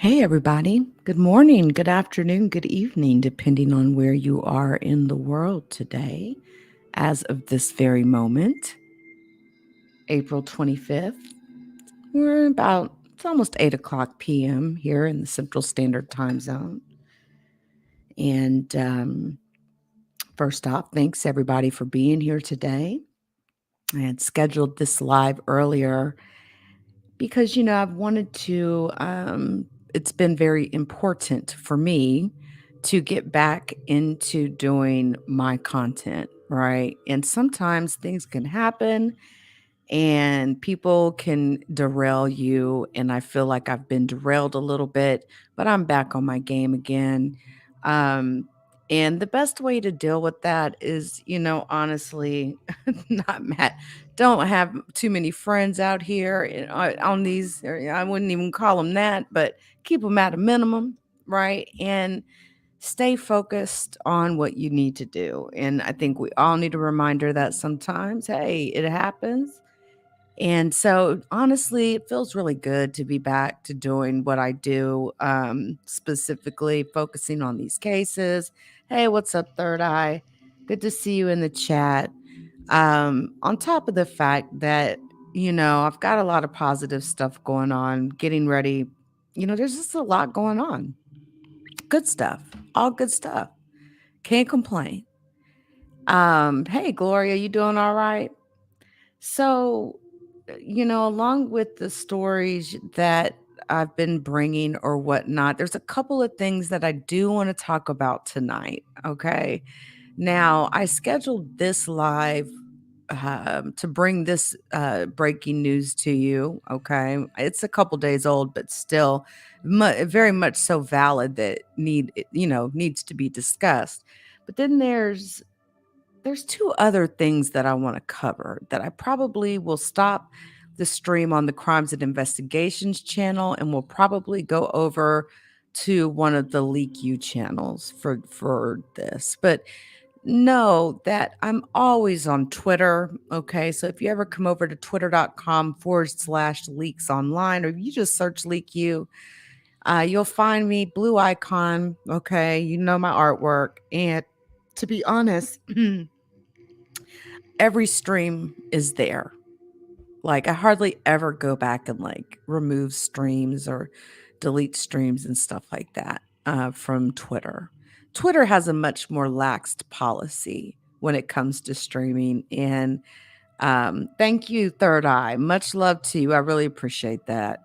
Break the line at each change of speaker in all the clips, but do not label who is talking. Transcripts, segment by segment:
Hey, everybody. Good morning, good afternoon, good evening, depending on where you are in the world today. As of this very moment, April 25th, it's almost 8 o'clock p.m. here in the Central Standard Time Zone. And first off, thanks everybody for being here today. I had scheduled this live earlier because, I've wanted to, it's been very important for me to get back into doing my content, right? And sometimes things can happen and people can derail you. And I feel like I've been derailed a little bit, but I'm back on my game again. Um, and the best way to deal with that is, honestly, not mad. Don't have too many friends out here on these. Or, I wouldn't even call them that, but keep them at a minimum, right? And stay focused on what you need to do. And I think we all need a reminder that sometimes, hey, it happens, and so, honestly, it feels really good to be back to doing what I do, specifically focusing on these cases. Hey, what's up, Third Eye? Good to see you in the chat. On top of the fact that, I've got a lot of positive stuff going on, getting ready. There's just a lot going on. Good stuff, all good stuff. Can't complain. Hey, Gloria, you doing all right? So, along with the stories that I've been bringing or whatnot, there's a couple of things that I do want to talk about tonight. Okay. Now, I scheduled this live to bring this breaking news to you. Okay. It's a couple days old, but still very much so valid that needs to be discussed. But then there's two other things that I want to cover that I probably will stop the stream on the Crimes and Investigations channel and will probably go over to one of the Leak You channels for this. But know that I'm always on Twitter. Okay. So if you ever come over to twitter.com/leaks online, or you just search Leak You, you'll find me, blue icon. Okay. You know my artwork. And to be honest, every stream is there. Like, I hardly ever go back and like remove streams or delete streams and stuff like that from Twitter. Twitter has a much more laxed policy when it comes to streaming. And thank you, Third Eye. Much love to you. I really appreciate that.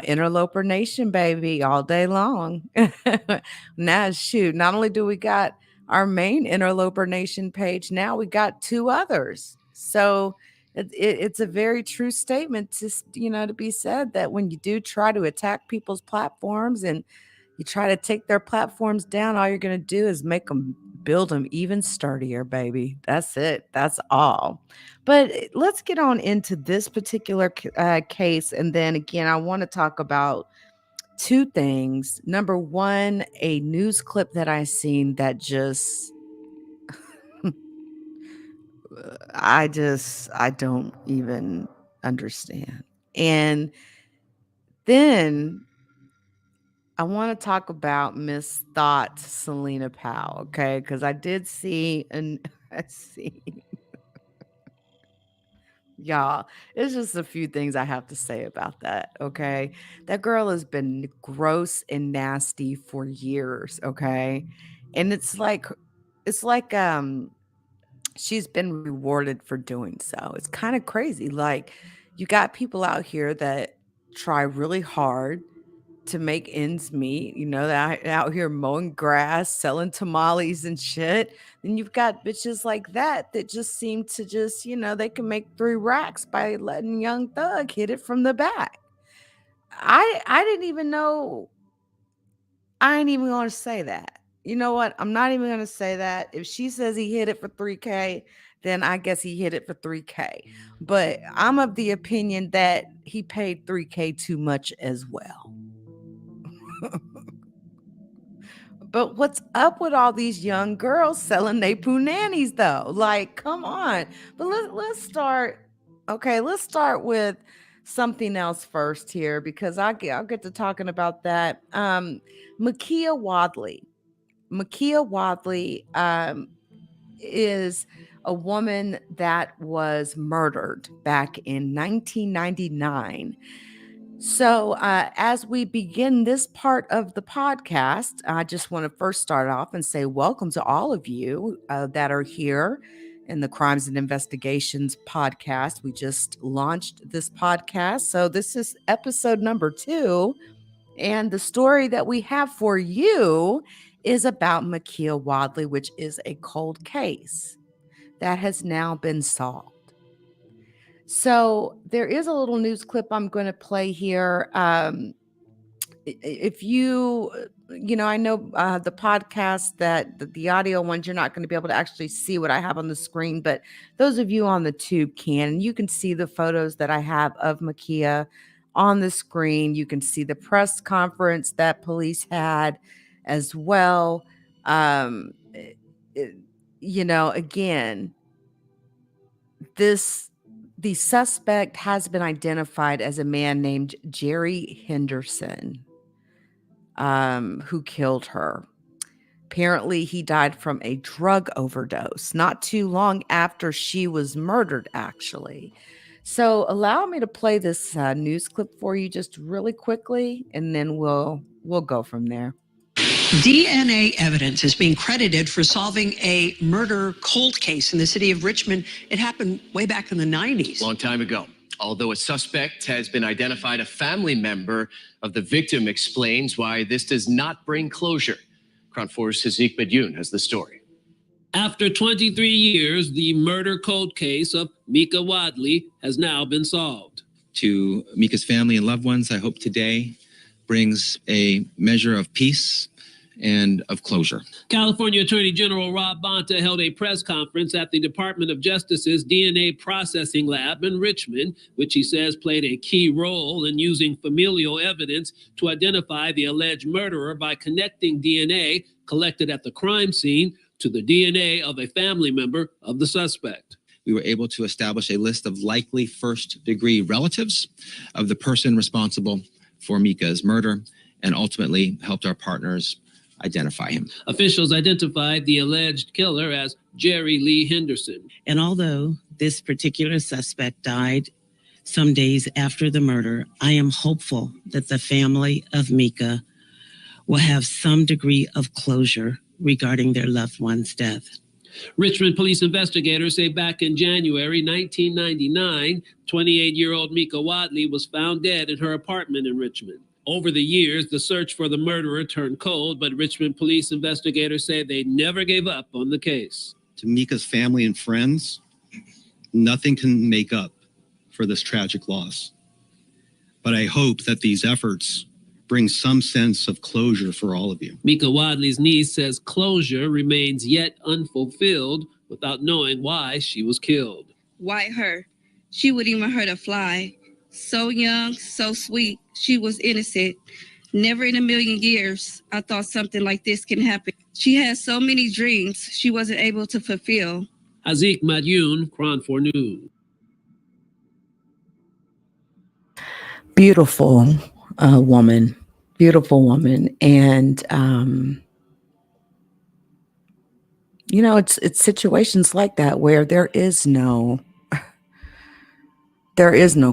Interloper Nation, baby, all day long. Now, shoot, not only do we got our main Interloper Nation page, now we got two others. So it's a very true statement to be said that when you do try to attack people's platforms and you try to take their platforms down, all you're going to do is make them build them even sturdier, baby. That's it. That's all. But let's get on into this particular case. And then again, I want to talk about two things. Number one, a news clip that I seen that just, I don't even understand. And then I want to talk about Miss Thought Selena Powell, okay? Because I did see, and I see, y'all, it's just a few things I have to say about that, okay? That girl has been gross and nasty for years, okay? And it's like she's been rewarded for doing so. It's kind of crazy. Like, you got people out here that try really hard to make ends meet, that out here mowing grass, selling tamales and shit. Then you've got bitches like that just seem to just, they can make 3 racks by letting Young Thug hit it from the back. I didn't even know. I ain't even gonna say that. You know what? I'm not even gonna say that. If she says he hit it for 3K, then I guess he hit it for 3K. But I'm of the opinion that he paid 3K too much as well. But what's up with all these young girls selling they poo nannies though? Like, come on. But let's start. Okay, let's start with something else first here because I'll get to talking about that. Meekiah Wadley. Meekiah Wadley is a woman that was murdered back in 1999. So, as we begin this part of the podcast, I just want to first start off and say welcome to all of you that are here in the Crimes and Investigations podcast. We just launched this podcast. So, this is episode number 2. And the story that we have for you is about Meekiah Wadley, which is a cold case that has now been solved. So there is a little news clip I'm going to play here. If you, I know the podcast that the audio ones, you're not going to be able to actually see what I have on the screen, but those of you on the tube can, and you can see the photos that I have of Meekiah on the screen. You can see the press conference that police had as well. Again, the suspect has been identified as a man named Jerry Henderson, who killed her. Apparently, he died from a drug overdose not too long after she was murdered, actually. So allow me to play this news clip for you just really quickly, and then we'll go from there.
DNA evidence is being credited for solving a murder cold case in the city of Richmond. It happened way back in the 90s.
Long time ago. Although a suspect has been identified, a family member of the victim explains why this does not bring closure. Crown 4's Hazik Bediyoun has the story.
After 23 years, the murder cold case of Meekiah Wadley has now been solved.
To Meekah's family and loved ones, I hope today brings a measure of peace and of closure.
California Attorney General Rob Bonta held a press conference at the Department of Justice's DNA processing lab in Richmond, which he says played a key role in using familial evidence to identify the alleged murderer by connecting DNA collected at the crime scene to the DNA of a family member of the suspect.
We were able to establish a list of likely first-degree relatives of the person responsible for Meekah's murder and ultimately helped our partners identify him.
Officials identified the alleged killer as Jerry Lee Henderson.
And although this particular suspect died some days after the murder, I am hopeful that the family of Meekah will have some degree of closure regarding their loved one's death.
Richmond police investigators say back in January 1999, 28-year-old Meekiah Wadley was found dead in her apartment in Richmond. Over the years, the search for the murderer turned cold, but Richmond police investigators say they never gave up on the case.
To Meekah's family and friends, nothing can make up for this tragic loss. But I hope that these efforts bring some sense of closure for all of you.
Meekiah Wadley's niece says closure remains yet unfulfilled without knowing why she was killed.
Why her? She wouldn't even hurt a fly. So young, so sweet. She was innocent. Never in a million years I thought something like this can happen. She had so many dreams she wasn't able to fulfill.
Hazik Bediyoun, Crown 4 News.
Beautiful woman. Beautiful woman. And, it's situations like that where there is no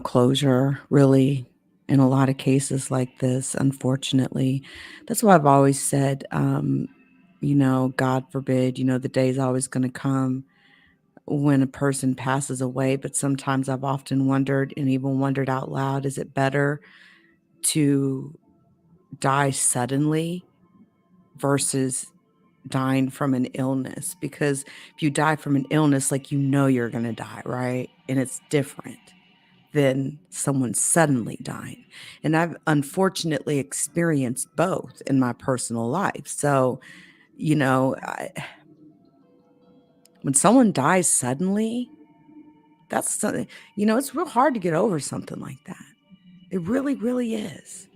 closure, really, in a lot of cases like this, unfortunately. That's why I've always said, God forbid, the day is always going to come when a person passes away. But sometimes I've often wondered, and even wondered out loud, is it better to die suddenly versus dying from an illness? Because if you die from an illness, you're going to die, right? And it's different than someone suddenly dying. And I've unfortunately experienced both in my personal life. So, when someone dies suddenly, that's something, it's real hard to get over something like that. It really, really is.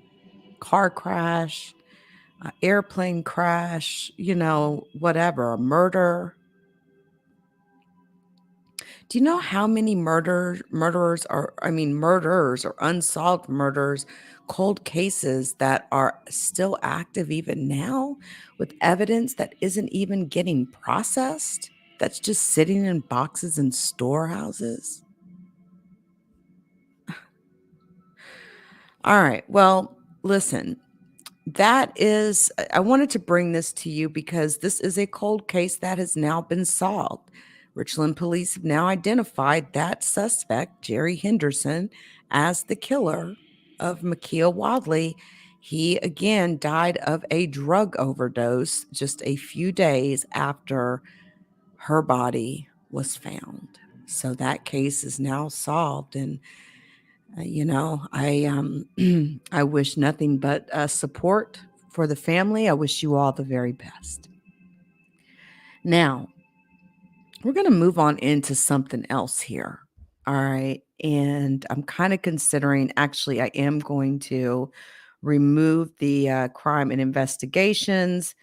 Car crash, airplane crash, whatever, a murder. Do you know how many murders or unsolved murders, cold cases that are still active even now with evidence that isn't even getting processed? That's just sitting in boxes in storehouses? All right. Well, listen, I wanted to bring this to you because this is a cold case that has now been solved. Richland police have now identified that suspect, Jerry Henderson, as the killer of Meekiah Wadley. He again died of a drug overdose just a few days after her body was found. So that case is now solved, and I wish nothing but support for the family. I wish you all the very best. Now, we're going to move on into something else here. All right. And I'm kind of considering, I am going to remove the crime and investigations